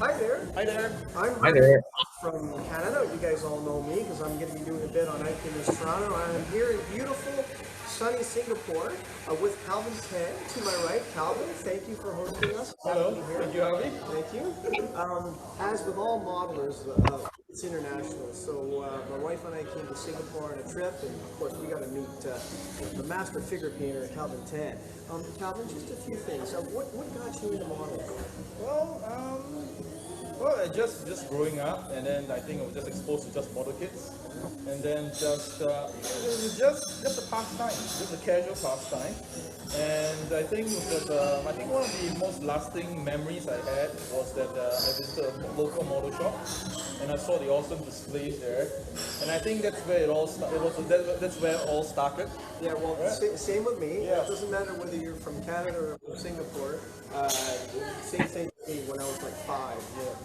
Hi there. Hi there. I'm Hi there. from Canada. You guys all know me because I'm going to be doing a bit on IPMS Toronto. I'm here in beautiful, sunny Singapore with Calvin Tan to my right. Calvin, thank you for hosting us. Hello. Thank you, Harvey. Thank you. As with all modelers, it's international. So my wife and I came to Singapore on a trip, and of course we got to meet the master figure painter, Calvin Tan. Calvin, just a few things. What got you into modeling? Well, just growing up, and then I think I was just exposed to just model kits, and then just a pastime, just a casual pastime. And I think one of the most lasting memories I had was that I visited a local model shop, and I saw the awesome displays there, and I think that's where it all that's where it all started. Yeah, well, Right. same with me. Yeah. It doesn't matter whether you're from Canada or from Singapore. Same thing with me when I was like 5,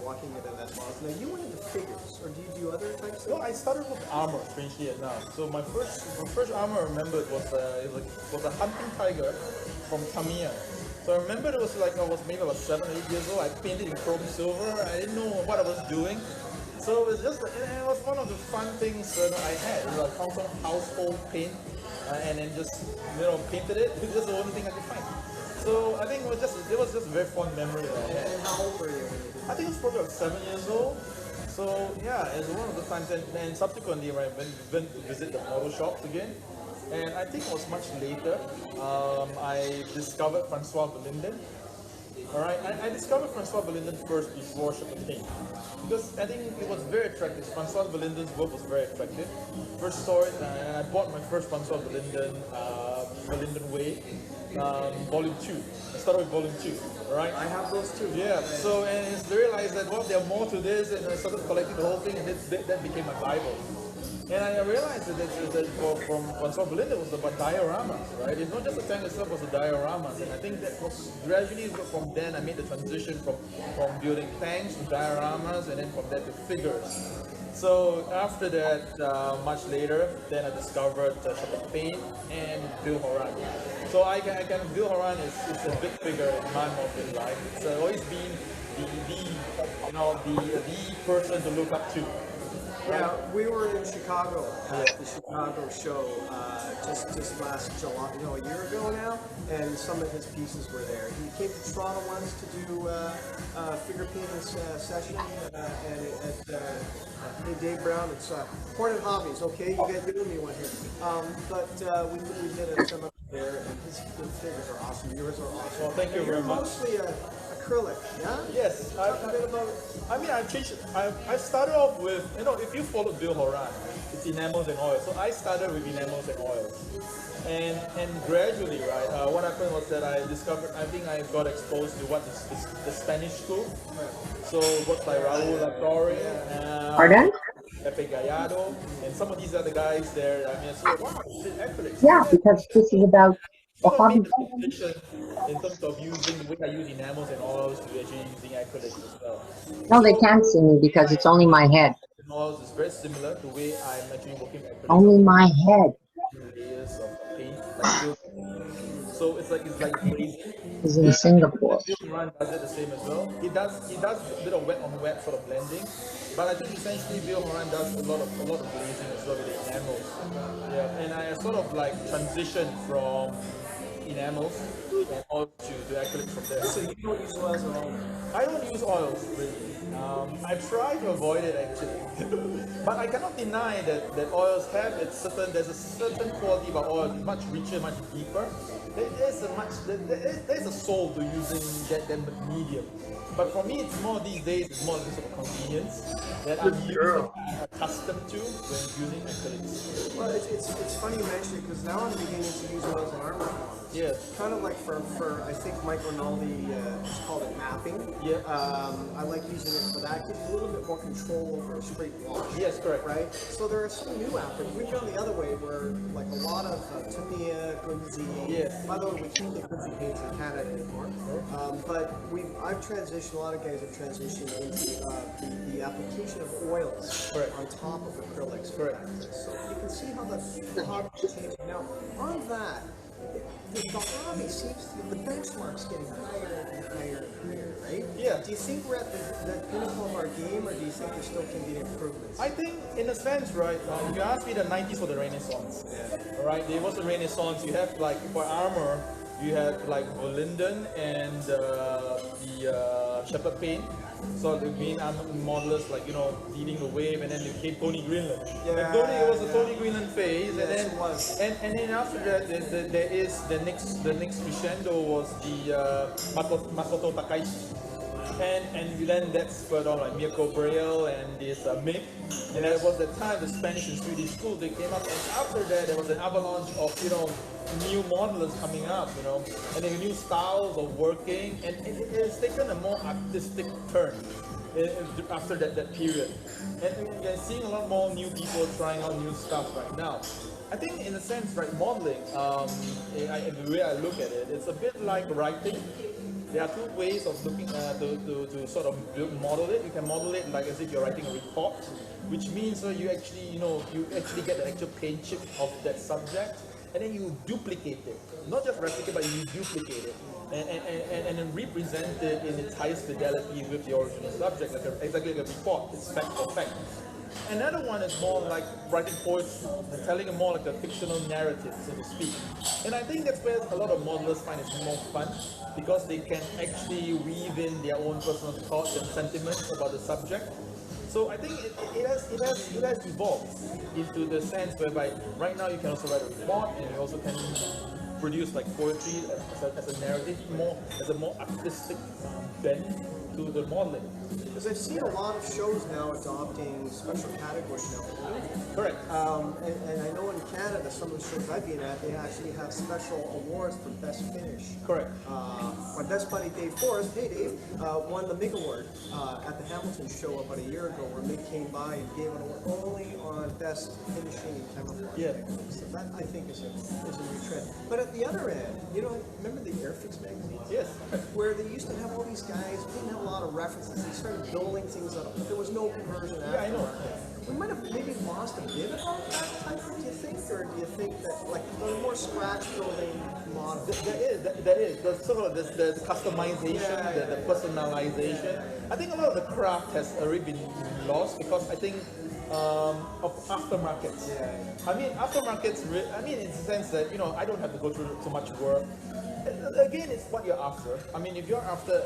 walking into that mall. Now, you went into figures, or do you do other types of No, I started with armor, strangely enough. So my first armor I remembered was a hunting tiger from Tamiya. So I remember it was like I was maybe about 7 or 8 years old. I painted in chrome silver. I didn't know what I was doing. So it was it was one of the fun things that I had. I found some household paint and then just painted it. It was just the only thing I could find. So I think it was just a very fond memory that I had. And how old were you when you did that? I think it was probably like 7 years old. So yeah, it's one of the times, and subsequently, right, went to visit the model shops again, and I think it was much later. I discovered Francois Belinden. All right, I discovered Francois Belinden first before Trumpeter, because I think it was very attractive. Francois Belinden's work was very attractive. First saw it, and I bought my first Francois Belinden Way, Volume 2. I started with Volume 2. Right? I have those too. Yeah, so and I realized that there are more to this, and I started collecting the whole thing, and that became my Bible. And I realized that from Francois Belinden was about dioramas, right? It's not just the tank itself, it was the dioramas, and I think that was gradually from then I made the transition from building tanks to dioramas, and then from that to figures. So after that, much later, then I discovered Trumpeter paint and Bill Horan. So Bill Horan is a big figure in my modeling life. It's always been the person to look up to. Yeah, we were in Chicago at the Chicago show just last July, a year ago now, and some of his pieces were there. He came to Toronto once to do figure painting session, and hey Dave Brown, it's Hornet Hobbies. Okay, you guys giving me one here, but we did a seminar there, and his figures are awesome. Yours are awesome. Well, thank you very much. Mostly acrylic, yeah. Yes, Talk a bit about. I changed. I started off with, if you follow Bill Horan, it's enamels and oils. So I started with enamels and oils, and gradually, right, what happened was that I got exposed to what is the Spanish school. So works like Raul Latorre, Pardon? Pepe Gallardo, and some of these other guys there. I mean, so wow, acrylics. Yeah, because this is about the So I hobby. made the transition in terms of using the way I use enamels and oils to actually using acrylics as well. No, they can't see me because it's only my head. Oils is very similar to the way I'm actually working with acrylics. Only my head. Layers of paint, like so it's like glazing. Is in Singapore. Bill Run does it the same as well. He does a bit of wet on wet sort of blending, but I think essentially Bill Run does a lot of glazing as well with the enamels. Yeah, and I sort of like transitioned from enamels and oils to acrylics from there. So you don't use oils at all? I don't use oils really. I try to avoid it actually, but I cannot deny that oils have there's a certain quality about oils, much richer, much deeper. There's a soul to using that medium. But for me, it's more these days. It's more sort of convenience that I'm accustomed to when using acrylics. Well, it's funny you mention it because now I'm beginning to use oils in armor models. Yeah. Kind of like for I think Mike Rinaldi has called it mapping. Yeah. I like using it for that. Gives you a little bit more control over a straight wash. Yes, correct. Right. So there are some new applications. We've gone the other way where like a lot of Tamiya, Gunzi. Yeah. By the way, we can't get Gunzi paints in Canada anymore. But I've transitioned. A lot of guys have transitioned into the application of oils on top of acrylics. Correct. So you can see how the hobby is changing. Now, on that, the hobby seems to, the benchmark's getting higher and higher and higher, right? Yeah. Do you think we're at the pinnacle of our game, or do you think there still can be improvements? I think, in a sense, right, if you ask me, the 90s were the Renaissance. Yeah. All right, there was a Renaissance. You have, like, for armor, you had, like, Linden and the Shepherd Paint. So the main armor modelers, like, you know, leading the wave, and then there came Tony Greenland. Yeah, and it was a yeah. Tony Greenland phase, Yes, and then it was. And then after that, there is the next crescendo was the Makoto Takaishi. And then that spurred on like Mirko Braille and this Mick. And that was the time the Spanish and Swedish schools they came up. And after that, there was an avalanche of, you know, new modelers coming up, you know, and then new styles of working. And it's taken a more artistic turn after that period. And you're seeing a lot more new people trying out new stuff right now. I think in a sense, right, modeling, the way I look at it, it's a bit like writing. There are two ways of looking to sort of model it. You can model it like as if you're writing a report, which means you actually, you actually get the actual paint chip of that subject, and then you duplicate it. Not just replicate, but you duplicate it. And then represent it in its highest fidelity with the original subject, like exactly like a report. It's fact for fact. Another one is more like writing poetry, and telling a more like a fictional narrative, so to speak. And I think that's where a lot of modelers find it more fun, because they can actually weave in their own personal thoughts and sentiments about the subject. So I think it has evolved into the sense whereby right now you can also write a report, and you also can produce like poetry as a narrative, as a more artistic bent to the modeling. Because I've seen a lot of shows now adopting special categories now. Correct. And I know in Canada, some of the shows I've been at, they actually have special awards for best finish. Correct. My best buddy Dave Forrest, hey Dave, won the MIG Award at the Hamilton show about a year ago, where MIG came by and gave an award only on best finishing and camouflage. Yeah. So that I think is a new trend. But at the other end, remember the Airfix magazine? Yes. Where they used to have all these guys, didn't have a lot of references, they started building things up, but there was no conversion after. Yeah, I know. We might have maybe lost a bit about that type of, do you think? Or do you think that, like, the more scratch building model? That is. The sort of the customization, the personalization. I think a lot of the craft has already been lost, because I think of aftermarkets. Yeah. I mean, aftermarkets, in the sense that, I don't have to go through too much work. Again, it's what you're after. I mean, if you're after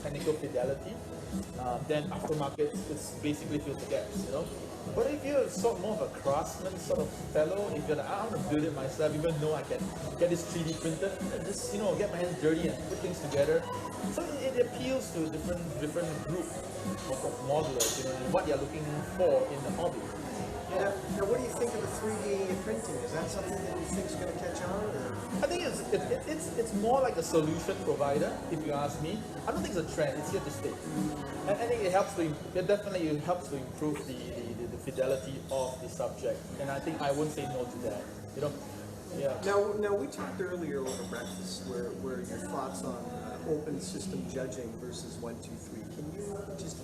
technical fidelity, then aftermarket is basically fills the gaps, But if you're sort of more of a craftsman sort of fellow, if you're like, I want to build it myself, even though I can get this 3D printed, just get my hands dirty and put things together. So it appeals to a different group of modelers, and what they're looking for in the hobby. Now, what do you think of the 3D printing? Is that something that you think is going to catch on? Or? I think it's more like a solution provider, if you ask me. I don't think it's a trend. It's here to stay. And I think it definitely helps to improve the fidelity of the subject. And I think I wouldn't say no to that. Yeah. Now we talked earlier over breakfast where your thoughts on open system judging versus 1, 2, 3. Can you just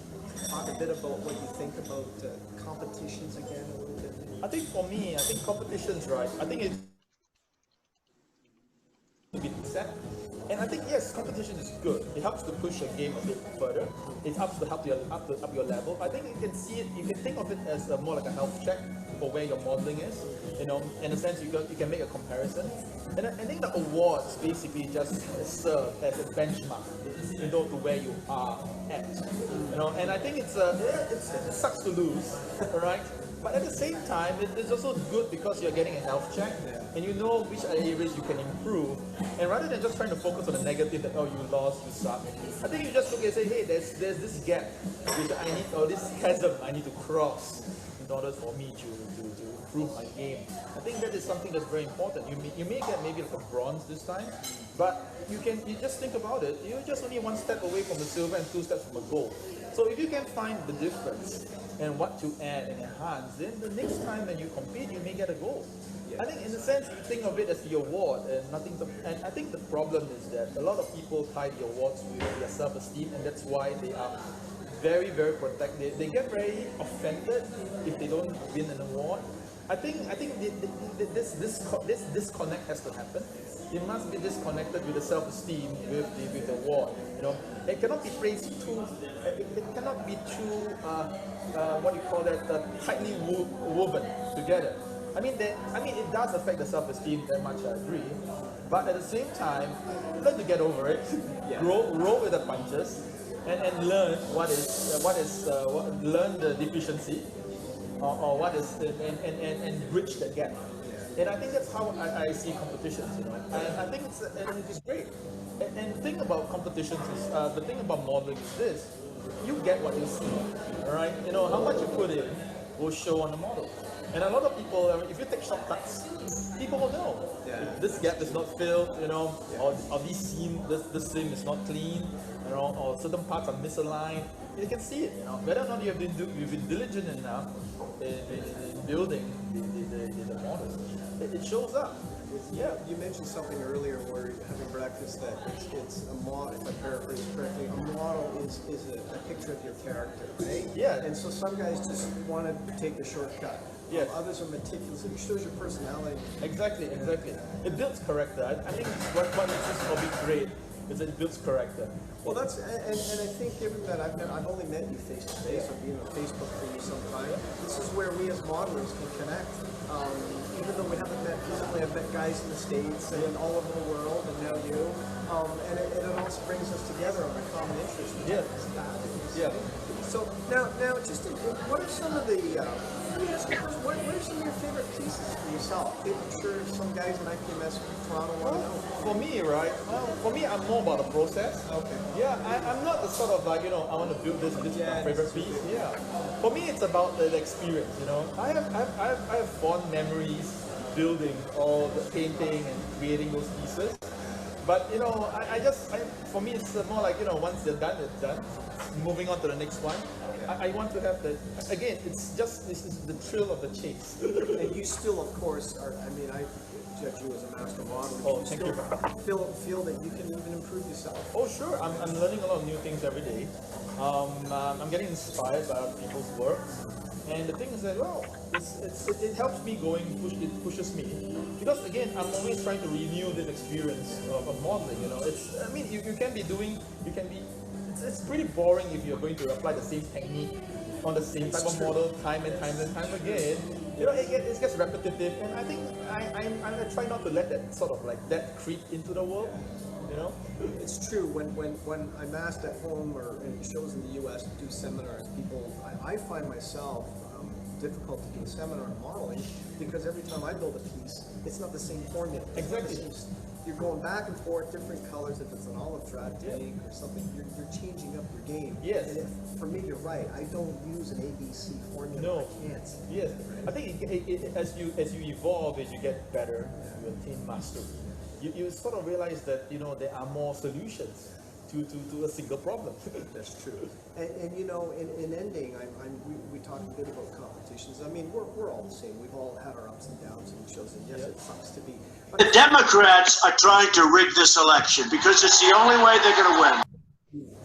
talk a bit about what you think about competitions again a little bit? I think for me, competition's right. I think it's to be set. And I think, yes, competition is good. It helps to push your game a bit further. It helps to up your level. I think you can think of it as more like a health check for where your modeling is. In a sense, you can make a comparison. And I think the awards basically just serve as a benchmark, to where you are at. And I think it sucks to lose, all right? But at the same time, it's also good because you're getting a health check, and you know which areas you can improve. And rather than just trying to focus on the negative, that you lost, you suck, I think you just look and say, hey, there's this gap which I need, or this chasm I need to cross in order for me to improve my game. I think that is something that's very important. You may get maybe like a bronze this time, but you just think about it. You're just only one step away from the silver and 2 steps from a gold. So if you can find the difference and what to add and enhance, then the next time when you compete, you may get a gold. I think in a sense, you think of it as the award and nothing. And I think the problem is that a lot of people tie the awards with their self-esteem, and that's why they are very, very protected. They get very offended if they don't win an award. This disconnect has to happen. It must be disconnected with the self-esteem, with the war. You know, it cannot be placed too. It cannot be too. What do you call that? Tightly woven together. I mean, it does affect the self-esteem. That much I agree. But at the same time, learn to get over it. Yeah. Roll with the punches, and learn learn the deficiency. Or what is and bridge that gap. And I think that's how I see competitions, you know. And I think it's great. And the thing about competitions is the thing about modeling is this: you get what you see, all right? You know how much you put in will show on the model. And a lot of people, if you take shortcuts, people will know if this gap is not filled, you know, or this seam is not clean, you know, or certain parts are misaligned. You can see it, you know, whether or not you've been diligent enough in building the model. It shows up. Yeah, you mentioned something earlier where you're having breakfast that it's a model, if I paraphrase correctly, a model is a picture of your character, right? Yeah. And so some guys just want to take the shortcut. Yeah. Others are meticulous. It shows your personality. Exactly. It builds character. I think what makes this hobby great is it builds character. Well, that's and I think given that I've only met you face to face or been on Facebook for you some time, this is where we as modelers can connect. Even though we haven't met physically, I've met guys in the States and all over the world, and now you. And it also brings us together on a common interest. Yeah. Yeah. So now, just what are some of the what are some of your favorite pieces for yourself? I'm sure some guys in IPMS Toronto want to know. For me, right? Well, for me, I'm more about the process. Okay. Yeah, I'm not the sort of like, you know, I want to build this is my favorite piece. Yeah. For me, it's about the experience. You know, I have fond memories building all the painting and creating those pieces. But you know, for me, it's more like, you know, once they're done, it's done. Moving on to the next one. I want to have that again. This is the thrill of the chase. And you still, of course, are. I mean, I judge you as a master modeler. Oh, you thank still you. feel that you can even improve yourself. Oh, sure. I'm learning a lot of new things every day. I'm getting inspired by other people's work. And the thing is that, well, it helps me going, it pushes me. Because again, I'm always trying to renew this experience of modeling, you know. It's pretty boring if you're going to apply the same technique on the same type of model time and time again. You know, it gets repetitive, and I think I try not to let that sort of like that creep into the world. You know, it's true. When I'm asked at home or in shows in the U.S. to do seminars, I find myself difficult to do a seminar on modeling because every time I build a piece, it's not the same formula. Exactly. You're going back and forth, different colors. If it's an olive drab technique or something, you're changing up your game. Yes. And for me, you're right. I don't use an ABC formula. No. I can't. Yes. I think as you evolve, as you get better, you attain mastery. You sort of realize that, you know, there are more solutions to a single problem. That's true. And you know, in ending, we talked a bit about competitions. I mean, we're all the same. We've all had our ups and downs and shows, and yes, it sucks to be. But The Democrats are trying to rig this election because it's the only way they're going to win.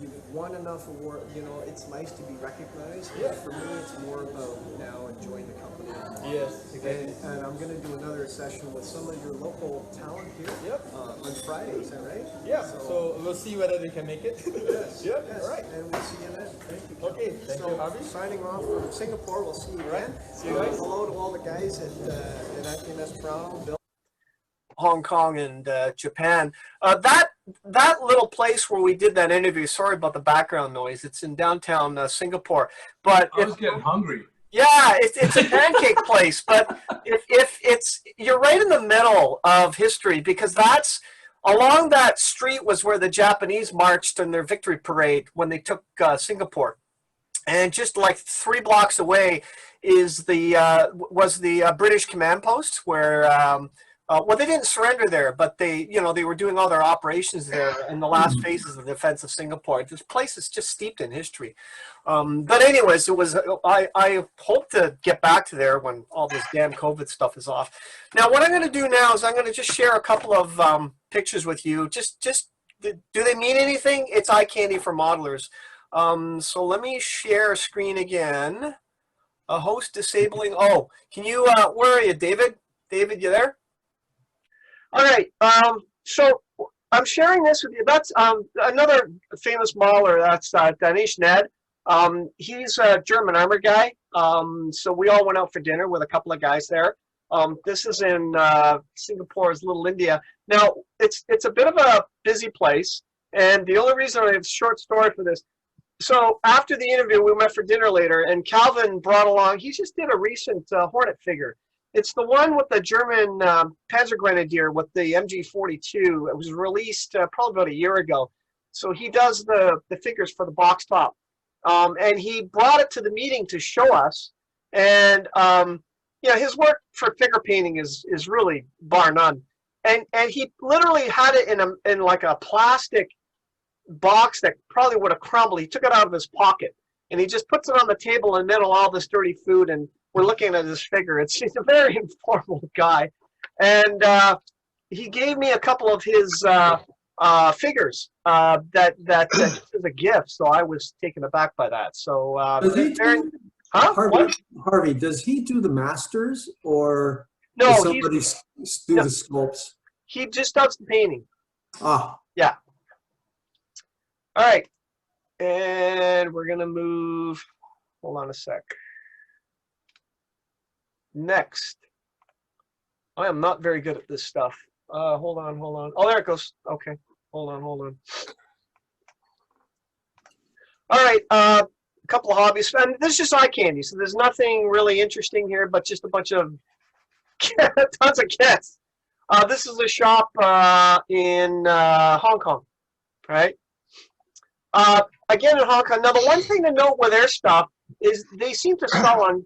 you've won enough award. You know, it's nice to be recognized. Yeah. For me, it's more about now enjoying the company. Yes, exactly. And I'm going to do another session with some of your local talent here. Yep. On Friday, is that right? Yeah. So we'll see whether they can make it. Yes. Yep. Yes. All right. And we'll see you then. Thank you. Okay. Thank you, Harvey. Signing off from Singapore. We'll see you again. See you guys. Hello to all the guys at IPMS Toronto, Bill. Hong Kong and Japan. That little place where we did that interview. Sorry about the background noise. It's in downtown Singapore. But I was getting hungry. yeah, it's a pancake place. But if it's you're right in the middle of history because that's along that street was where the Japanese marched in their victory parade when they took Singapore. And just like 3 blocks away is the British command post where. Well, they didn't surrender there, but they were doing all their operations there in the last phases of the defense of Singapore. This place is just steeped in history. But anyways, I hope to get back to there when all this damn COVID stuff is off. Now, what I'm going to do now is I'm going to just share a couple of pictures with you. Just do they mean anything? It's eye candy for modelers. So let me share a screen again. A host disabling. Oh, can you? Where are you, David? David, you there? All right. So I'm sharing this with you. That's another famous mauler. That's Danish Ned. He's a German armor guy. So we all went out for dinner with a couple of guys there. This is in Singapore's Little India. Now it's a bit of a busy place, and the only reason I have a short story for this. So after the interview, we met for dinner later, and Calvin brought along. He just did a recent Hornet figure. It's the one with the German Panzer Grenadier with the MG42. It was released probably about a year ago. So he does the figures for the box top. And he brought it to the meeting to show us. And yeah, his work for figure painting is really bar none. And he literally had it in like a plastic box that probably would have crumbled. He took it out of his pocket and he just puts it on the table in the middle of all this dirty food, and we're looking at his figure. He's a very informal guy. And he gave me a couple of his figures that is a gift, so I was taken aback by that. So Harvey, does he do the masters, or no, does somebody do the sculpts? He just does the painting. Ah. Yeah. All right. And we're going to move. Hold on a sec. Next. I am not very good at this stuff. Hold on. Oh, there it goes. Okay. Hold on. All right. A couple of hobbies. And this is just eye candy, so there's nothing really interesting here, but just a bunch of tons of kits. This is a shop in Hong Kong, right? Again in Hong Kong. Now, the one thing to note with their stuff is they seem to sell on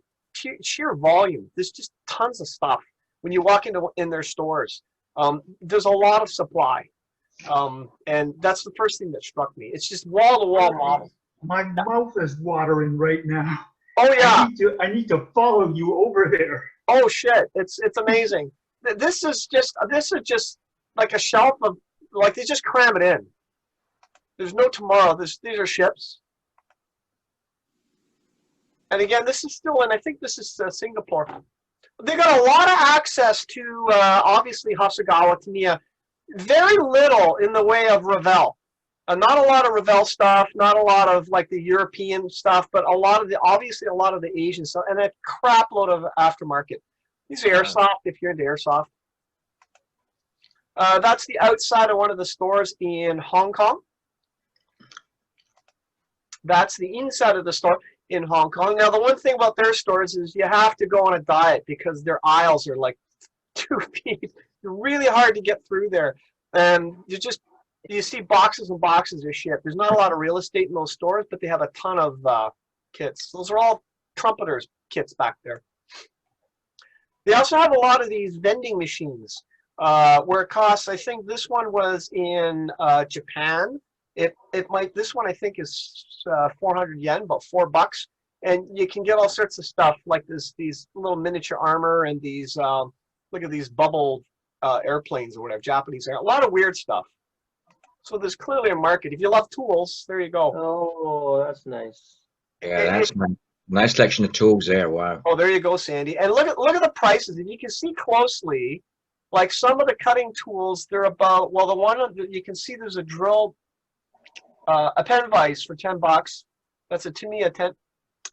sheer volume. There's just tons of stuff when you walk in their stores. There's a lot of supply, and that's the first thing that struck me. It's just wall-to-wall models. My mouth is watering right now. Oh yeah, I need to follow you over there. Oh shit, it's amazing. This is just like a shelf of, like, they just cram it in. There's no tomorrow. These are ships. And again, this is still in, I think this is Singapore. They got a lot of access to, obviously, Hasegawa, Tamiya. Very little in the way of Revell. Not a lot of Revell stuff, not a lot of, like, the European stuff, but obviously a lot of the Asian stuff, and a crap load of aftermarket. These are airsoft, if you're into airsoft. That's the outside of one of the stores in Hong Kong. That's the inside of the store in Hong Kong. Now, the one thing about their stores is you have to go on a diet because their aisles are like 2 feet. They're really hard to get through there. And you see boxes and boxes of shit. There's not a lot of real estate in those stores, but they have a ton of kits. Those are all Trumpeter's kits back there. They also have a lot of these vending machines where it costs, I think this one was in Japan. This one I think is 400 yen, about $4. And you can get all sorts of stuff like these little miniature armor and these, look at these bubble airplanes or whatever, Japanese air. A lot of weird stuff. So there's clearly a market. If you love tools, there you go. Oh, that's nice. Yeah, that's a nice selection of tools there. Wow. Oh, there you go, Sandy. And look at the prices. If you can see closely, like some of the cutting tools, they're about, well, the one you can see there's a drill, a pen vise for $10. That's a Tamiya 10.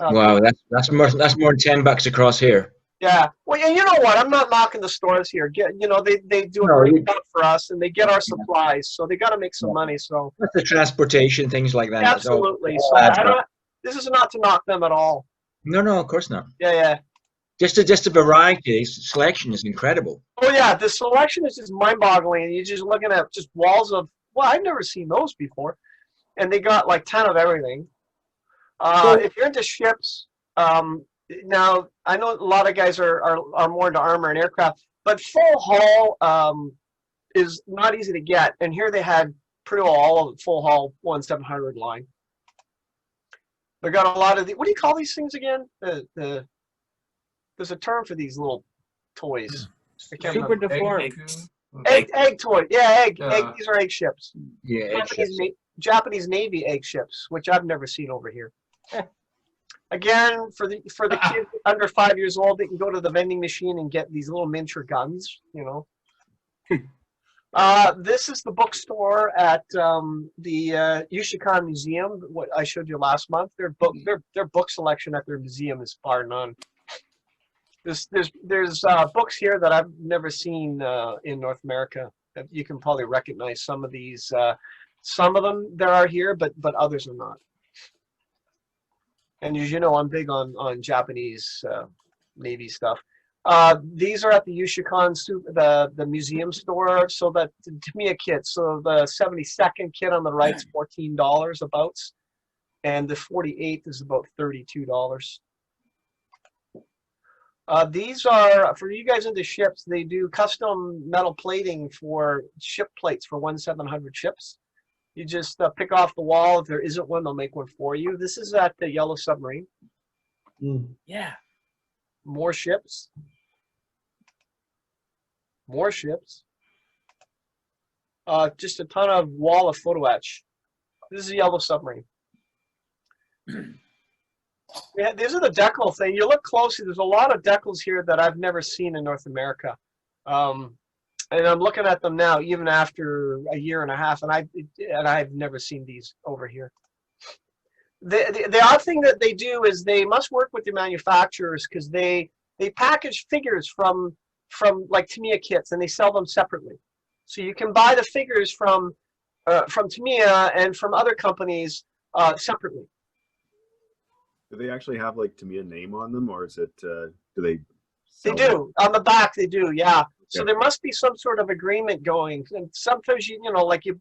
Wow, that's more than $10 across here. Yeah. Well, and you know what? I'm not knocking the stores here. They do a great job for us, and they get our supplies, so they got to make some money. So that's the transportation, things like that. Absolutely. So this is not to knock them at all. No, of course not. Yeah. Just a variety. Selection is incredible. Oh yeah, the selection is just mind-boggling, and you're just looking at just walls of. Well, I've never seen those before, and they got like 10 of everything. If you're into ships. Now, I know a lot of guys are more into armor and aircraft, but full hull is not easy to get. And here they had pretty well all of the full hull 1700 line. They got a lot of the, what do you call these things again? There's a term for these little toys. I can't Super remember. deformed. Egg toy. Yeah, egg. These are egg ships. Yeah, Japanese Navy egg ships, which I've never seen over here. Again, for the kids under 5 years old, they can go to the vending machine and get these little miniature guns. You know. This is the bookstore at the Yushikan Museum. What I showed you last month. Their book selection at their museum is bar none. There's books here that I've never seen in North America. You can probably recognize some of these. Some of them there are here, but others are not. And as you know, I'm big on Japanese Navy stuff. These are at the Yushikan, the museum store. So that Tamiya kit. So the 72nd kit on the right is $14 about, and the 48th is about $32. These are, for you guys into ships, they do custom metal plating for ship plates for 1/700 ships. You just pick off the wall. If there isn't one, they'll make one for you. This is at the Yellow Submarine. Yeah. More ships. More ships. Just a ton of wall of photo etch. This is a Yellow Submarine. Yeah, these are the decal thing. You look closely, there's a lot of decals here that I've never seen in North America. And I'm looking at them now, even after a year and a half, and I've never seen these over here. The odd thing that they do is they must work with the manufacturers because they package figures from like Tamiya kits and they sell them separately. So you can buy the figures from Tamiya and from other companies separately. Do they actually have like Tamiya name on them, or is it? Do they? They do. On the back, they do. Yeah. So there must be some sort of agreement going, and sometimes you know, like you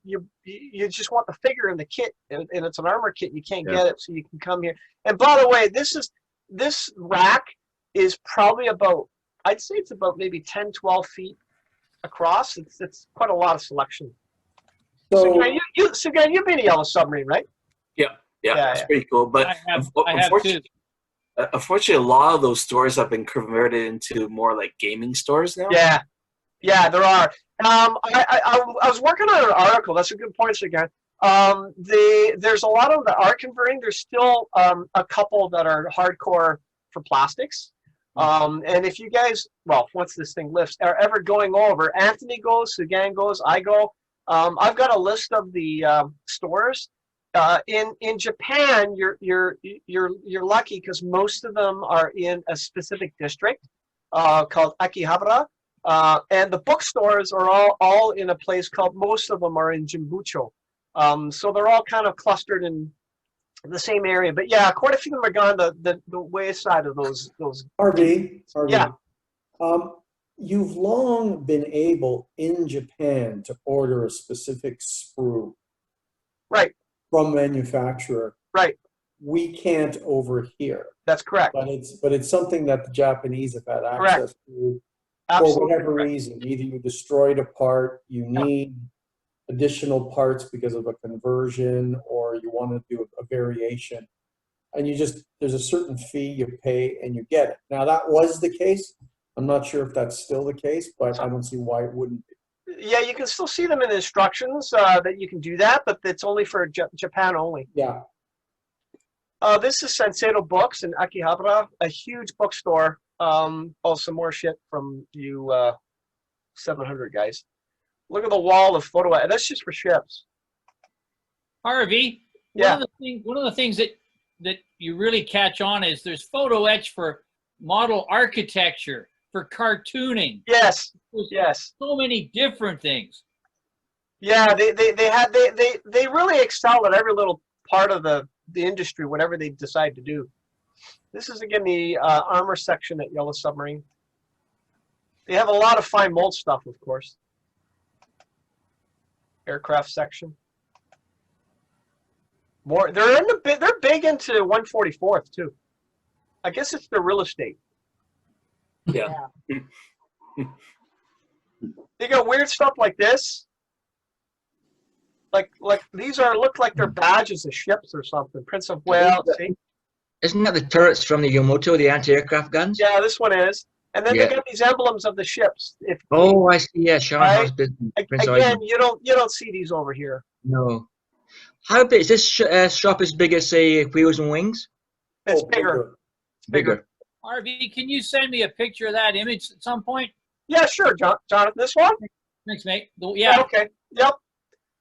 just want the figure in the kit, and it's an armor kit. You can't get it, so you can come here. And by the way, this rack is probably about, I'd say it's about maybe 10, 12 feet across. It's quite a lot of selection. So again, you've been to Yellow Submarine, right? Yeah, that's pretty cool. But I have unfortunately, a lot of those stores have been converted into more like gaming stores now. Yeah, there are. I was working on an article. That's a good point again. There's a lot of that are converting. There's still a couple that are hardcore for plastics. And if you guys, well, once this thing lifts, are ever going over, Anthony goes, the gang goes, I go. I've got a list of the stores. In Japan, you're lucky because most of them are in a specific district called Akihabara, and the bookstores are all in a place called. Most of them are in Jimbucho, so they're all kind of clustered in the same area. But yeah, quite a few of them are gone the west side of those. RV. Yeah. You've long been able in Japan to order a specific sprue. Right. From manufacturer. Right. We can't over here. That's correct. But it's something that the Japanese have had access to for whatever reason. Either you destroyed a part, you need additional parts because of a conversion, or you want to do a variation. And there's a certain fee you pay and you get it. Now that was the case. I'm not sure if that's still the case, but I don't see why it wouldn't be. Yeah, you can still see them in the instructions that you can do that, but it's only for Japan only. Yeah. This is Senseido Books in Akihabara, a huge bookstore. Also more shit from you 700 guys. Look at the wall of photo. That's just for ships. Harvey, one of the things that you really catch on is there's photo etch for model architecture, for cartooning. Yes. There's so many different things. Yeah, they really excel at every little part of the industry, whatever they decide to do. This is again the armor section at Yellow Submarine. They have a lot of fine mold stuff, of course. Aircraft section. More, they're big into 144th too. I guess it's their real estate. Yeah. They got weird stuff like this. Like these look like they're badges of ships or something. Prince of Wales. See? Isn't that the turrets from the Yomoto, the anti-aircraft guns? Yeah, this one is. And then they got these emblems of the ships. I see. Yeah, Shanghai's business. Again, you don't see these over here. No. How big is this shop? As big as say Wheels and Wings? It's bigger. It's bigger. RV, can you send me a picture of that image at some point? Yeah, sure, Jonathan. This one? Thanks, mate. Yeah. Okay. Yep.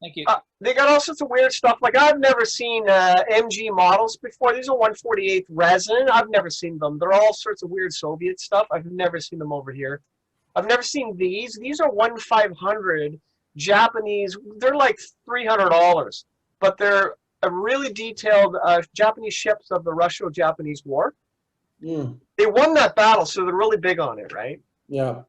Thank you. They got all sorts of weird stuff. Like, I've never seen MG models before. These are 148 resin. I've never seen them. They're all sorts of weird Soviet stuff. I've never seen them over here. I've never seen these. These are 1/500 Japanese. They're like $300, but they're a really detailed Japanese ships of the Russo-Japanese War. They won that battle, so they're really big on it, right? Yeah.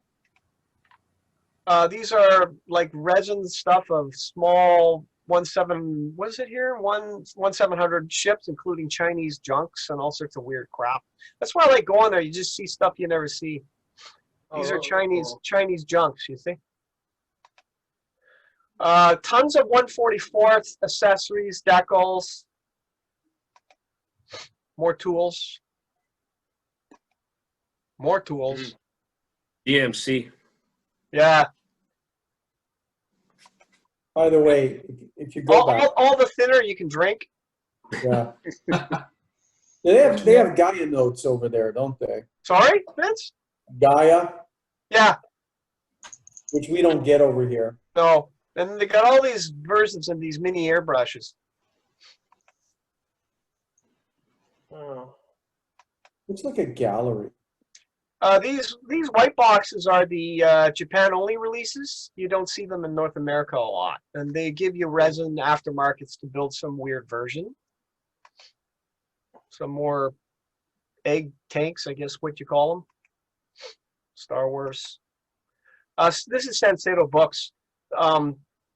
These are like resin stuff of small 1/700 ships, including Chinese junks and all sorts of weird crap. That's why I like going there. You just see stuff you never see. These are Chinese junks, you see. Tons of 1/44th accessories, decals, more tools. More tools. DMC. Yeah. By the way, if you go back, all the thinner you can drink. yeah, they have Gaia notes over there, don't they? Sorry, Vince? Gaia. Yeah. Which we don't get over here. No, and they got all these versions of these mini airbrushes. Oh. Looks like a gallery. These white boxes are the Japan only releases. You don't see them in North America a lot, and they give you resin aftermarkets to build some weird version. Some more egg tanks, I guess what you call them. Star Wars. This is Senseido Books.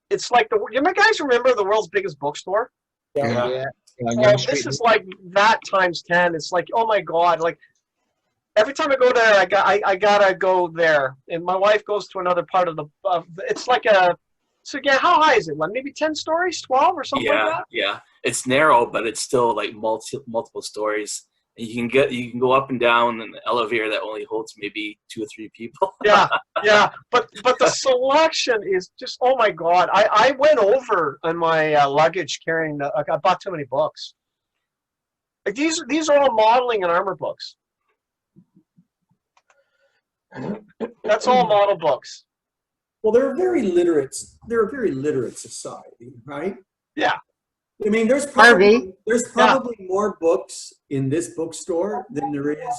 It's like you guys remember the world's biggest bookstore? Yeah. Well, this is like that times 10. It's like, oh my God, like. Every time I go there, I gotta go there, and my wife goes to another part of the. It's like a. So again, how high is it? Like maybe 10 stories, 12 or something like that. Yeah. It's narrow, but it's still like multiple stories. And you can go up and down in the elevator that only holds maybe 2 or 3 people. Yeah. But the selection is just, oh my God. I went over on my luggage carrying I bought too many books. Like these are all modeling and armor books. That's all model books. Well, they're a very literate society, right? Yeah. I mean, there's probably more books in this bookstore than there is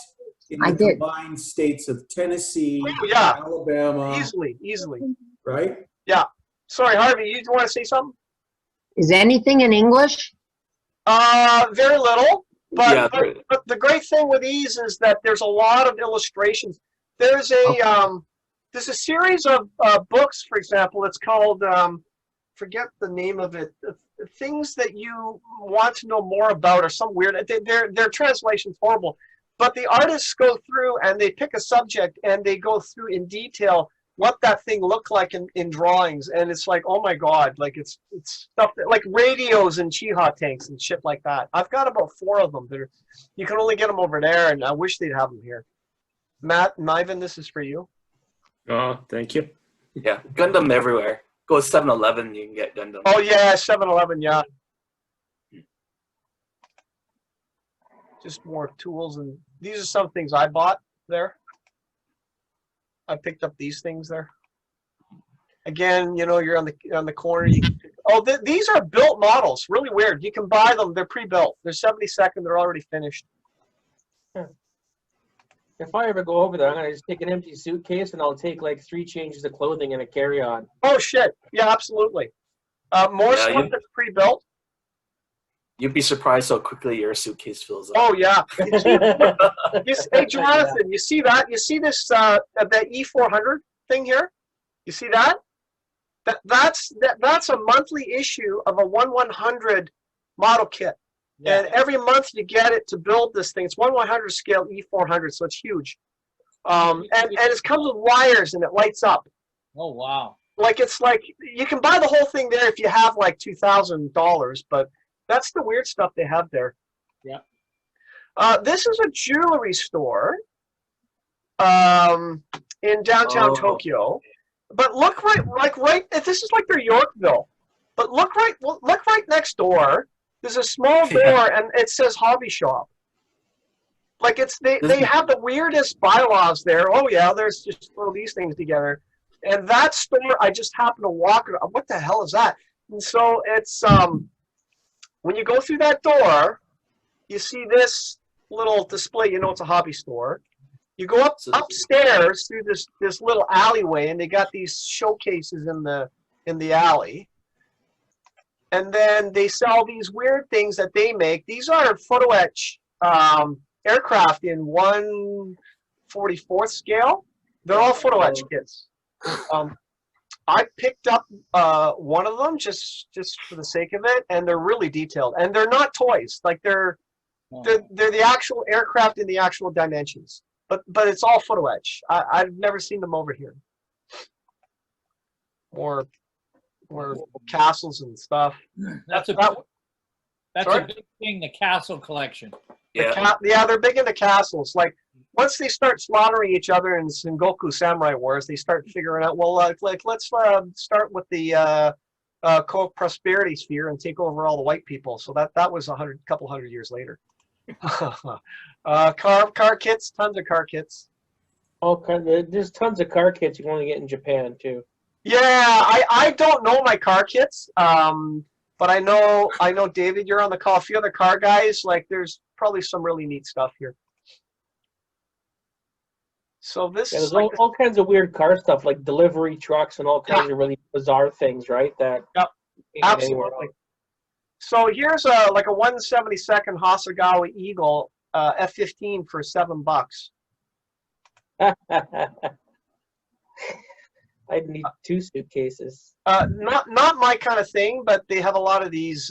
in the combined states of Tennessee, Alabama. Easily. Right? Yeah. Sorry, Harvey, you want to say something? Is anything in English? Very little. But the great thing with these is that there's a lot of illustrations. There's a series of books, for example. It's called forget the name of it. Things that you want to know more about, or some weird. Their translation's horrible, but the artists go through and they pick a subject and they go through in detail what that thing looked like in drawings, and it's like, oh my God, like it's stuff that, like radios and Chiha tanks and shit like that. I've got about 4 of them. You can only get them over there, and I wish they'd have them here. Matt and Ivan, this is for you. Oh, thank you. Yeah, Gundam everywhere. Go to 7-Eleven, you can get Gundam. Oh yeah, 7-Eleven, yeah. Just more tools, and these are some things I bought there. I picked up these things there. Again, you're on the corner. These are built models. Really weird. You can buy them. They're pre-built. They're 72nd. They're already finished. If I ever go over there, I'm going to just take an empty suitcase and I'll take like 3 changes of clothing and a carry-on. Oh, shit. Yeah, absolutely. More stuff that's pre-built. You'd be surprised how quickly your suitcase fills up. Oh, yeah. Hey, Jonathan, you see that? You see this, that E400 thing here? You see that? That's a monthly issue of a 1/100 model kit. Yeah. And every month you get it to build this thing. It's 1/100 scale E400, so it's huge. And it comes with wires and it lights up. Oh, wow. Like, it's like, you can buy the whole thing there if you have like $2,000, but that's the weird stuff they have there. Yeah. This is a jewelry store in downtown Tokyo. But look right, this is like their Yorkville. But look right next door. There's a small door, and it says hobby shop. Like they have the weirdest bylaws there. Oh yeah, there's just throw these things together. And that store, I just happened to walk. What the hell is that? And so it's when you go through that door, you see this little display. You know it's a hobby store. You go upstairs through this little alleyway, and they got these showcases in the alley. And then they sell these weird things that they make. These are photo etch aircraft in 1/44th scale. They're all photo etch kits. I picked up one of them just for the sake of it, and they're really detailed. And they're not toys. Like they're the actual aircraft in the actual dimensions. But it's all photo etch. I've never seen them over here. More castles and stuff. That's a big thing, the castle collection. Yeah, they're big into castles. Like once they start slaughtering each other in Sengoku Samurai Wars, they start figuring out, well, let's start with the prosperity sphere and take over all the white people. So that was a couple hundred years later. Car kits, tons of car kits. There's tons of car kits you can only get in Japan too. Yeah, I don't know my car kits, but I know David, you're on the call. A few other car guys, like there's probably some really neat stuff here. So there's all kinds of weird car stuff, like delivery trucks and all kinds of really bizarre things, right? Absolutely. So here's a 1/72nd Hasegawa Eagle F-15 for $7. I'd need 2 suitcases. Not my kind of thing, but they have a lot of these,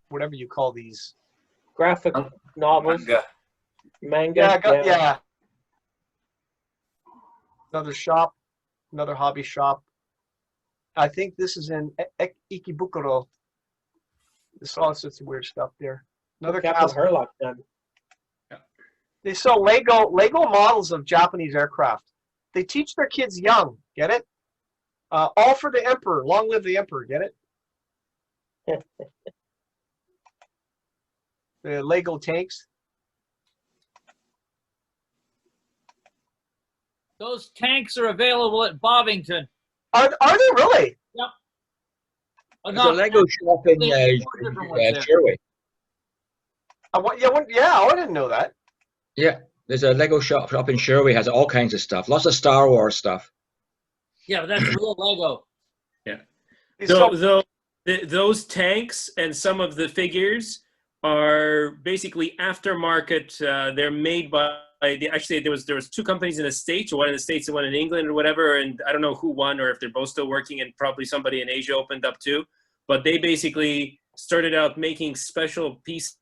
whatever you call these, graphic novels, manga. Yeah. Another shop, another hobby shop. I think this is in Ikebukuro. There's all sorts of weird stuff there. Another Captain Herlock done. They sell Lego models of Japanese aircraft. They teach their kids young. Get it? All for the emperor. Long live the emperor. Get it? The Lego tanks. Those tanks are available at Bovington. Are they really? Yep. There's a Lego shop in Sherway. I didn't know that. Yeah, there's a Lego shop up in Sherway, has all kinds of stuff, lots of Star Wars stuff. Yeah, but that's real Lego. Yeah. Those tanks and some of the figures are basically aftermarket. They're made by actually there was 2 companies in the States, one in the States and one in England or whatever, and I don't know who won or if they're both still working, and probably somebody in Asia opened up too. But they basically started out making special pieces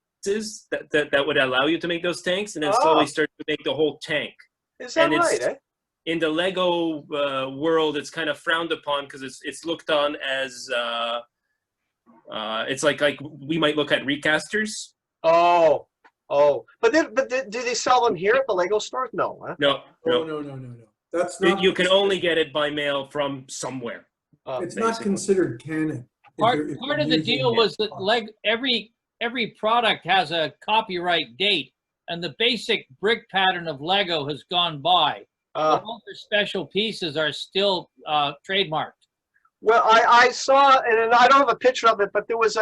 that would allow you to make those tanks, and then slowly started to make the whole tank. Is that right? In the Lego world, it's kind of frowned upon because it's looked on as it's like we might look at recasters. But do they sell them here at the Lego stores? No. Huh? No. That's not. You can only get it by mail from somewhere. It's not considered canon. Part of the deal was that every product has a copyright date, and the basic brick pattern of Lego has gone by. All their special pieces are still trademarked. Well, I saw, and I don't have a picture of it, but there was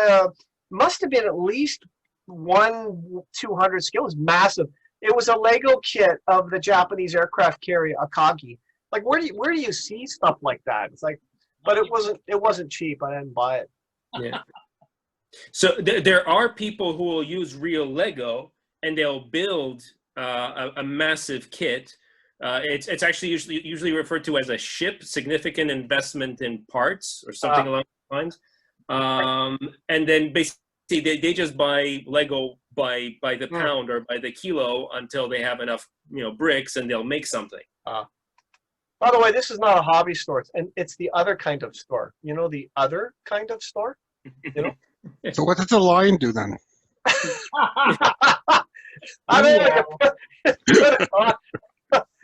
must have been at least 1/200 scale. It was massive. It was a Lego kit of the Japanese aircraft carrier Akagi. Like, where do you see stuff like that? It's like, but it wasn't cheap. I didn't buy it. Yeah. So there are people who will use real Lego and they'll build a massive kit. It's actually usually referred to as a ship, significant investment in parts or something along those lines. And then basically they just buy Lego by the pound or by the kilo until they have enough bricks, and they'll make something. By the way, this is not a hobby store, and it's the other kind of store. You know, the other kind of store. You know. So what does the lion do then?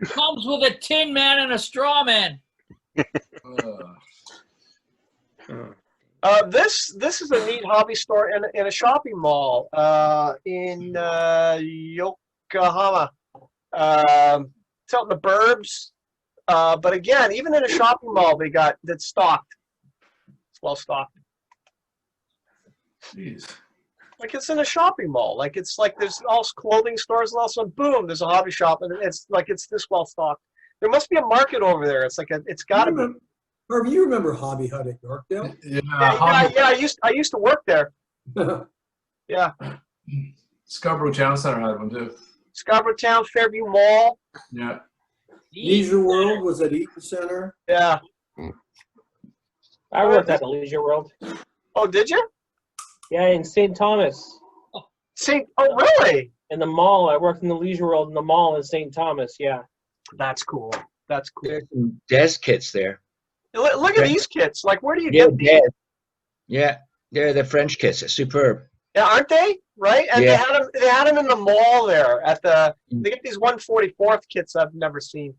Comes with a Tin Man and a Straw Man. This is a neat hobby store in a shopping mall in Yokohama. It's out in the burbs. But again, even in a shopping mall, that's stocked. It's well stocked. Jeez. Like it's in a shopping mall. Like it's like there's all clothing stores and also boom, there's a hobby shop and it's this well stocked. There must be a market over there. It's like it's got to be. Harvey, you remember Hobby Hut at Yorkdale? Yeah, I used to work there. Yeah. Scarborough Town Center had one too. Scarborough Town, Fairview Mall. Yeah. Leisure World was at Eaton Center. Yeah. I worked at the Leisure World. Oh, did you? Yeah, in St. Thomas. Oh, really? In the mall. I worked in the Leisure World in the mall in St. Thomas, yeah. That's cool. That's cool. There's some Des kits there. Look at these kits. Like, where do you get these? Des. Yeah, they're the French kits. It's superb. Yeah, aren't they? Right? And Yeah. they had them in the mall there at they get these 144th kits I've never seen.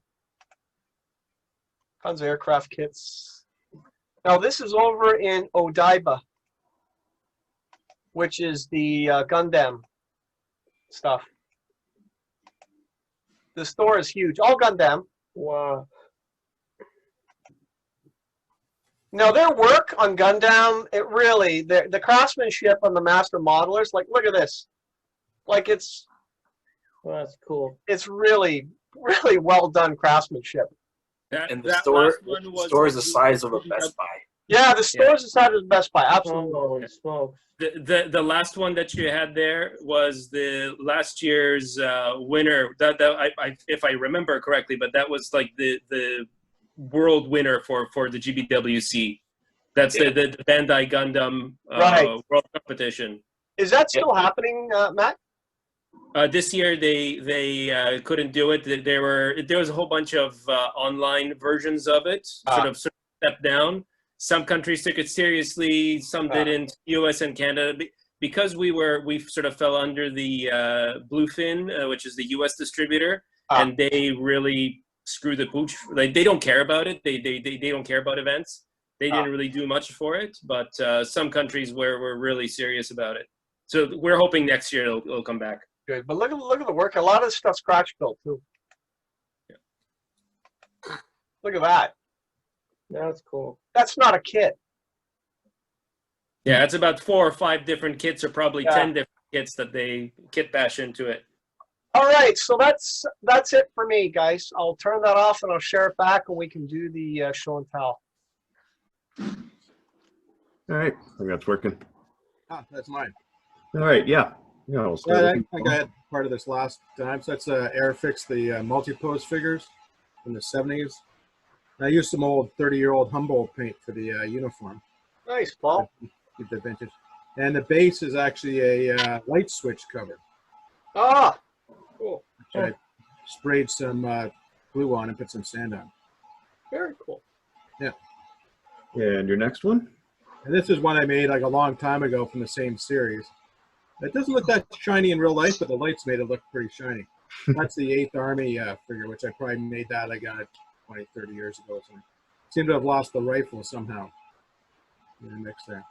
Tons of aircraft kits. Now this is over in Odaiba, which is the Gundam stuff. The store is huge. All Gundam. Wow. Now their work on Gundam, it really, the craftsmanship on the master modelers, like look at this. Like it's, well, that's cool. It's really, really well done craftsmanship. And the store is the size of a Best Buy. Yeah, the store is the size of the Best Buy. Absolutely. Holy smokes. The last one that you had there was the last year's winner. If I remember correctly, but that was like the world winner for the GBWC. That's the Bandai Gundam World Competition. Is that still happening, Matt? This year they couldn't do it. There was a whole bunch of online versions of it, sort of stepped down. Some countries took it seriously, some didn't. U.S. and Canada, because we sort of fell under the Bluefin, which is the U.S. distributor, and they really screw the pooch. Like they don't care about it. They don't care about events. They didn't really do much for it, but some countries were really serious about it. So we're hoping next year it'll come back. Good, but look at the work. A lot of this stuff's scratch built too. Yeah. Look at that. That's cool. That's not a kit. Yeah, it's about 4 or 5 different kits, or probably 10 different kits that they kit bash into it. All right, so that's it for me, guys. I'll turn that off and I'll share it back, and we can do the show and tell. All right, I think that's working. Ah, that's mine. All right, yeah. We'll start I got part of this last time. So that's Airfix, the multi-pose figures from the 70s. I used some old 30-year-old Humboldt paint for the uniform. Nice, Paul. Keep the vintage. And the base is actually a light switch cover. Ah, cool. Which I sprayed some glue on and put some sand on. Very cool. Yeah. And your next one? And this is one I made like a long time ago from the same series. It doesn't look that shiny in real life, but the lights made it look pretty shiny. That's the 8th Army figure, which I probably made that, I got it 20, 30 years ago. So seem to have lost the rifle somehow in the mix there.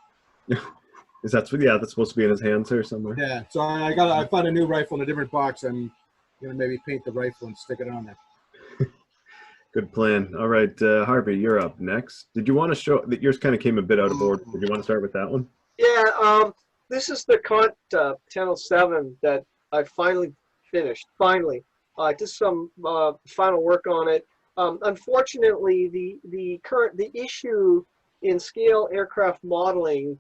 Is that, yeah, that's supposed to be in his hands or somewhere? Yeah, so I found a new rifle in a different box. I'm going to maybe paint the rifle and stick it on there. Good plan. All right, Harvey, you're up next. Did you want to show that yours kind of came a bit out of order? Did you want to start with that one? Yeah, this is the Cont 1007 that I finally finished. Finally, I did some final work on it. Unfortunately, the issue in scale aircraft modeling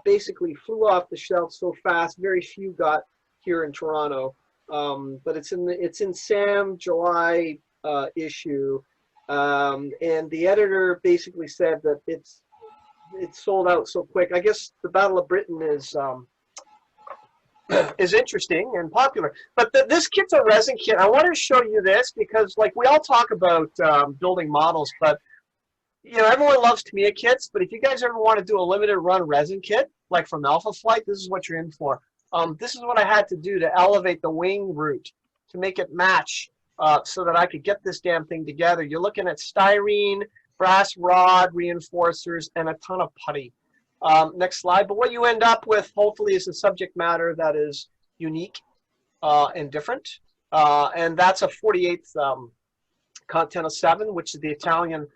basically flew off the shelf so fast. Very few got here in Toronto, but it's in Sam July issue, and the editor basically said that it's sold out so quick. I guess the Battle of Britain is interesting and popular, but this kit's a resin kit. I wanted to show you this because, like, we all talk about building models, but you know, everyone loves Tamiya kits. But if you guys ever want to do a limited run resin kit, like from Alpha Flight, this is what you're in for. This is what I had to do to elevate the wing root to make it match, so that I could get this damn thing together. You're looking at styrene, brass rod reinforcers, and a ton of putty. Next slide. But what you end up with, hopefully, is a subject matter that is unique and different. and that's a 48th content of 7, which is the Italian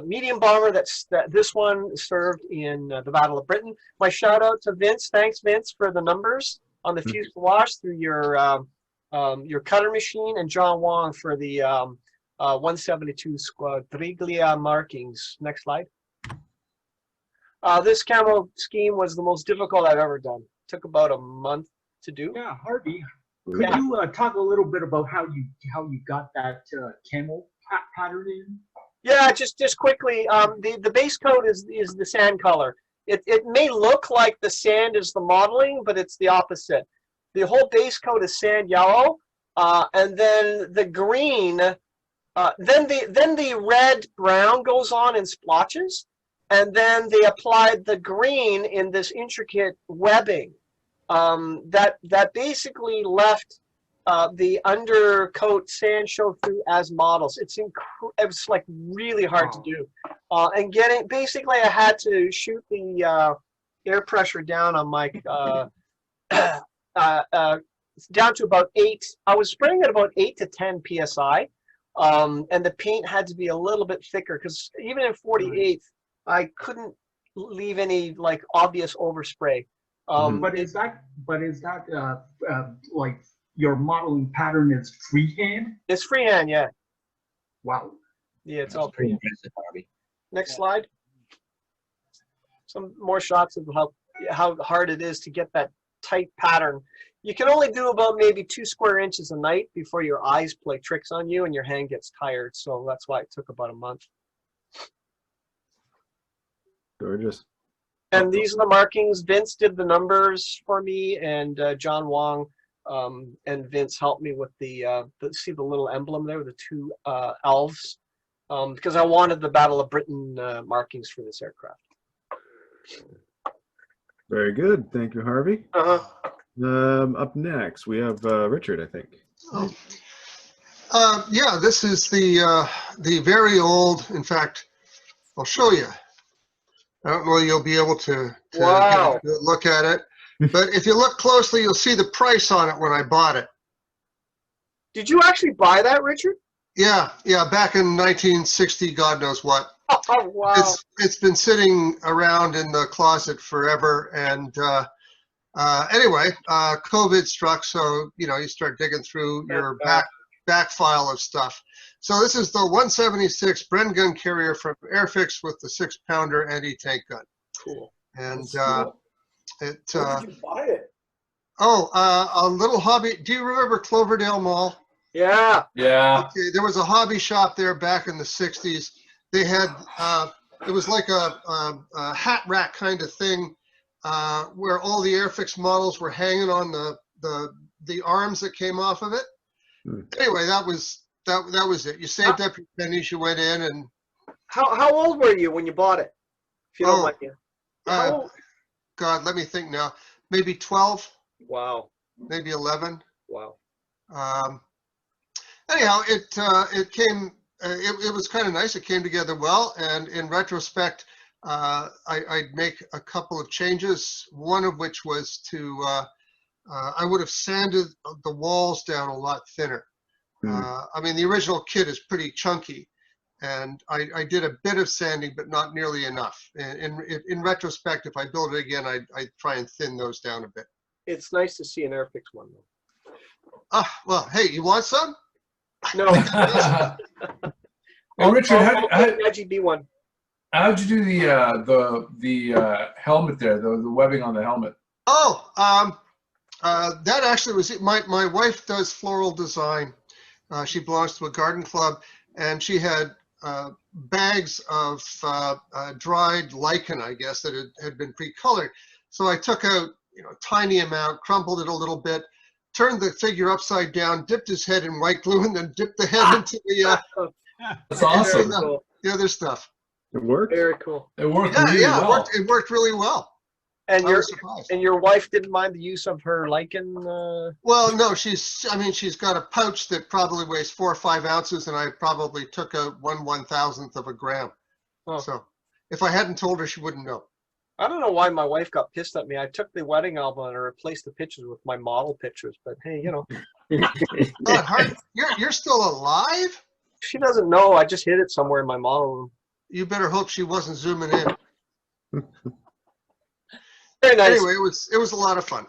medium bomber. This one served in the Battle of Britain. My shout out to Vince. Thanks, Vince, for the numbers on the fuselage through your cutter machine, and John Wong for the 172 Squadriglia markings. Next slide. This camo scheme was the most difficult I've ever done. Took about a month to do. Yeah, Harvey, could you talk a little bit about how you got that camo pattern in? Yeah, just quickly. The base coat is the sand color. It may look like the sand is the modeling, but it's the opposite. The whole base coat is sand yellow, and then the green, then the red brown goes on in splotches, and then they applied the green in this intricate webbing that basically left the undercoat sand show through as models. It was like really hard to do, and basically I had to shoot the air pressure down on my down to about 8. I was spraying at about 8 to 10 psi, and the paint had to be a little bit thicker because even in 48, I couldn't leave any like obvious overspray. But is that like your modeling pattern is freehand? It's freehand, yeah. Wow. Yeah, it's all freehand. Next slide. Some more shots of how hard it is to get that tight pattern. You can only do about maybe 2 square inches a night before your eyes play tricks on you and your hand gets tired. So that's why it took about a month. Gorgeous. And these are the markings. Vince did the numbers for me, and John Wong and Vince helped me with see the little emblem there with the 2 elves, because I wanted the Battle of Britain markings for this aircraft. Very good. Thank you, Harvey. Up next, we have Richard, I think. Yeah, this is the very old. In fact, I'll show you. I don't know you'll be able to wow. Get a good look at it, but if you look closely, you'll see the price on it when I bought it. Did you actually buy that, Richard? Yeah, back in 1960, God knows what. Oh, wow. It's been sitting around in the closet forever, and anyway, COVID struck, so you start digging through your back file of stuff. So this is the 176 Bren gun carrier from Airfix with the 6-pounder anti-tank gun. Cool. And cool. Where did you buy it? Oh, a little hobby. Do you remember Cloverdale Mall? Yeah. Yeah. Okay, there was a hobby shop there back in the 60s. They had, it was like a hat rack kind of thing where all the Airfix models were hanging on the arms that came off of it. Anyway, that was it. You saved up your pennies, you went in, and how old were you when you bought it? If you don't mind. God, let me think now. Maybe 12. Wow. Maybe 11. Wow. Anyhow, it came. It was kind of nice. It came together well, and in retrospect, I'd make a couple of changes. One of which was to I would have sanded the walls down a lot thinner. I mean, the original kit is pretty chunky, and I did a bit of sanding, but not nearly enough. In retrospect, if I build it again, I'd try and thin those down a bit. It's nice to see an Airfix one, though. Well, hey, you want some? No. Well, Richard, how'd you do the helmet there, the webbing on the helmet? Oh, that actually was it. My wife does floral design. She belongs to a garden club, and she had bags of dried lichen, I guess, that had been pre-colored. So I took out a tiny amount, crumpled it a little bit, turned the figure upside down, dipped his head in white glue, and then dipped the head into the That's awesome. The other stuff. It worked? Very cool. It worked really well. It worked really well. And your wife didn't mind the use of her lichen? Well, no, she's got a pouch that probably weighs 4 or 5 ounces, and I probably took out 1/1000th of a gram. Oh. So if I hadn't told her, she wouldn't know. I don't know why my wife got pissed at me. I took the wedding album and I replaced the pictures with my model pictures. But hey, you know. God, Hart, you're still alive? She doesn't know. I just hid it somewhere in my model room. You better hope she wasn't zooming in. Very nice. Anyway, it was a lot of fun.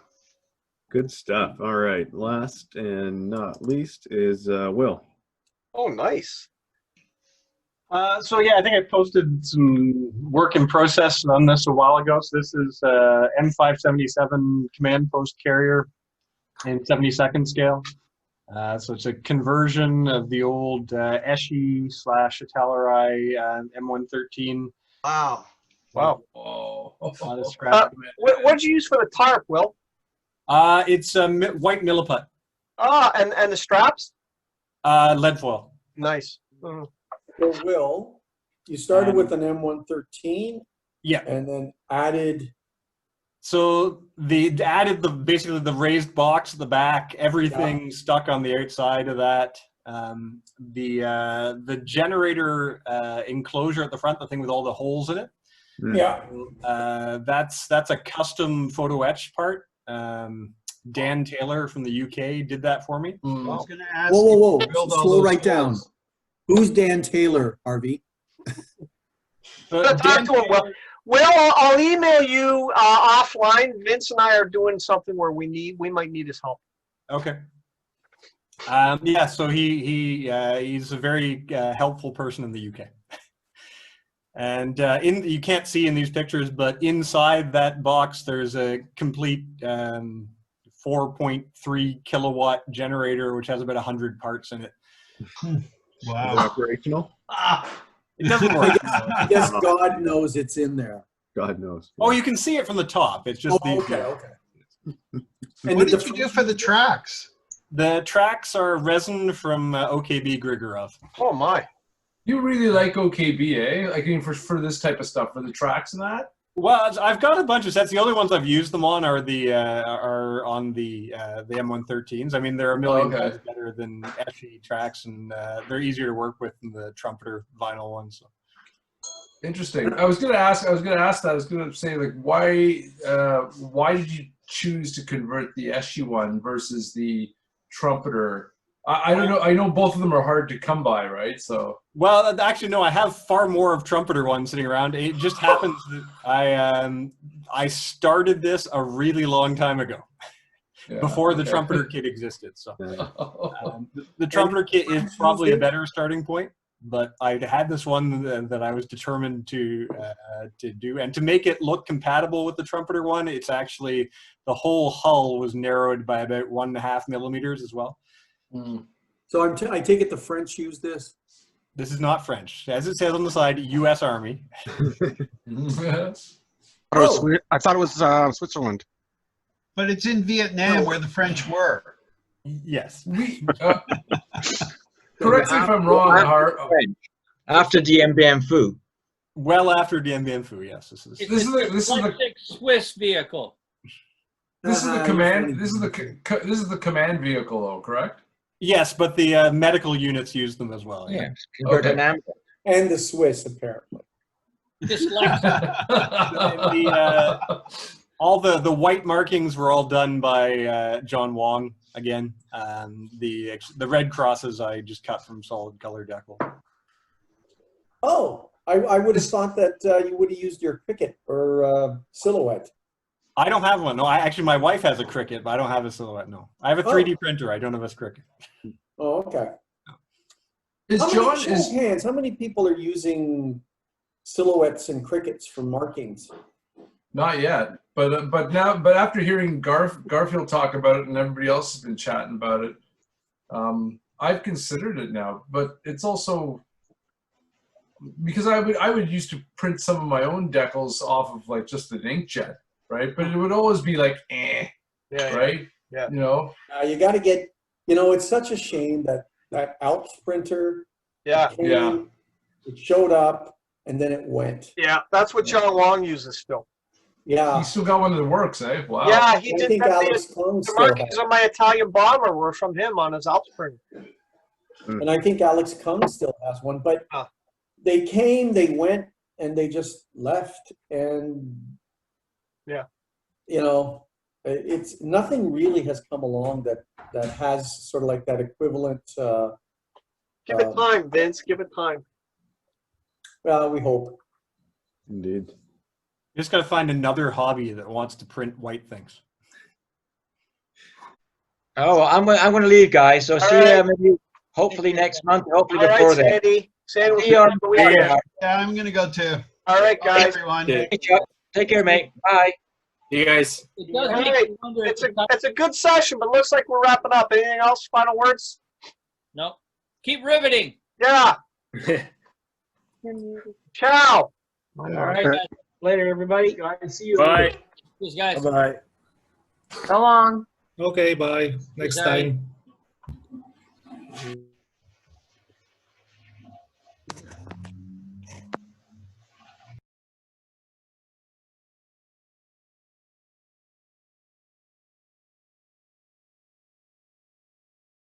Good stuff. All right. Last and not least is Will. Oh, nice. So yeah, I think I posted some work in process on this a while ago. So this is M577 command post carrier in 72nd scale. So it's a conversion of the old Eschi/Italeri M113. Wow. Wow. Oh. What'd you use for the tarp, Will? It's a white milliput. Ah, and the straps? Lead foil. Nice. So Will, you started with an M113. Yeah. And then added. So added basically the raised box at the back, everything stuck on the outside of that. The generator enclosure at the front, the thing with all the holes in it. Yeah. That's a custom photo etch part. Dan Taylor from the UK did that for me. I was going to ask. Whoa. Slow right down. Who's Dan Taylor, Harvey? Talk to him, Will. Well, I'll email you offline. Vince and I are doing something where we might need his help. Okay. Yeah, so he's a very helpful person in the UK. And you can't see in these pictures, but inside that box there's a complete 4.3 kilowatt generator, which has about 100 parts in it. Wow. Is it operational? It doesn't work. I guess God knows it's in there. God knows. Oh, you can see it from the top. It's just okay. And what did you do for the tracks? The tracks are resin from OKB Grigorov. Oh my! You really like OKB, eh? Like, I mean, for this type of stuff, for the tracks and that. Well, I've got a bunch of sets. The only ones I've used them on are the M113s. I mean, they're a million times better than Eschi tracks, and they're easier to work with than the Trumpeter vinyl ones. So. Interesting. I was gonna ask that. I was gonna say, like, why did you choose to convert the Eschi one versus the Trumpeter? I don't know. I know both of them are hard to come by, right? So. Well, actually, no. I have far more of Trumpeter ones sitting around. It just happens that I started this a really long time ago, before the Trumpeter kit existed. So the Trumpeter kit is probably a better starting point. But I had this one that I was determined to do, and to make it look compatible with the Trumpeter one, it's actually the whole hull was narrowed by about 1.5 millimeters as well. So I take it the French use this? This is not French. As it says on the side, U.S. Army. I thought it was Switzerland. But it's in Vietnam where the French were. Yes. Correct me if I'm wrong. After Dien Bien Phu. Well after Dien Bien Phu, yes. This is the Swiss vehicle. This is the command. This is the command vehicle, though, correct? Yes, but the medical units use them as well. Yeah. And the Swiss, apparently. All the white markings were all done by John Wong again. The red crosses I just cut from solid color decal. Oh, I would have thought that you would have used your Cricut or Silhouette. I don't have one. No, actually my wife has a Cricut, but I don't have a Silhouette. No, I have a 3D printer. I don't have a Cricut. Oh, okay. How many people are using Silhouettes and Cricuts for markings? Not yet, but after hearing Garfield talk about it and everybody else has been chatting about it, I've considered it now. But it's also because I would used to print some of my own decals off of like just an inkjet, right? But it would always be like, right? Yeah. You know, you got to get. You know, it's such a shame that ALPS printer. It showed up and then it went. Yeah, that's what John Long uses still. Yeah. He still got one of the works, eh? Wow. Yeah, he did. think Alex The markings on my Italian bomber were from him on his Alps printer. And I think Alex Kung still has one, but they came, they went, and they just left. And Yeah. You know, it's nothing really has come along that has sort of like that equivalent. Give it time, Vince. Give it time. Well, we hope. Indeed. You just got to find another hobby that wants to print white things. Oh, I'm going to leave, guys. So see right. you maybe hopefully next month, hopefully All right, before then. Sandy. Sandy, we'll See see you you on on the weekend. Yeah, I'm gonna go too. All right, Bye, guys. everyone. Hey, Chuck. Take care, mate. Bye. You guys. It does All make right. you wonder It's if it's a good session, but looks like we're wrapping up. Anything else? Final words? no. Keep riveting. Yeah. Ciao. All right, guys. Later, everybody. Guys, see you Bye. later. Cheers, guys. Bye-bye. So long. Okay, bye. Next Sorry. time.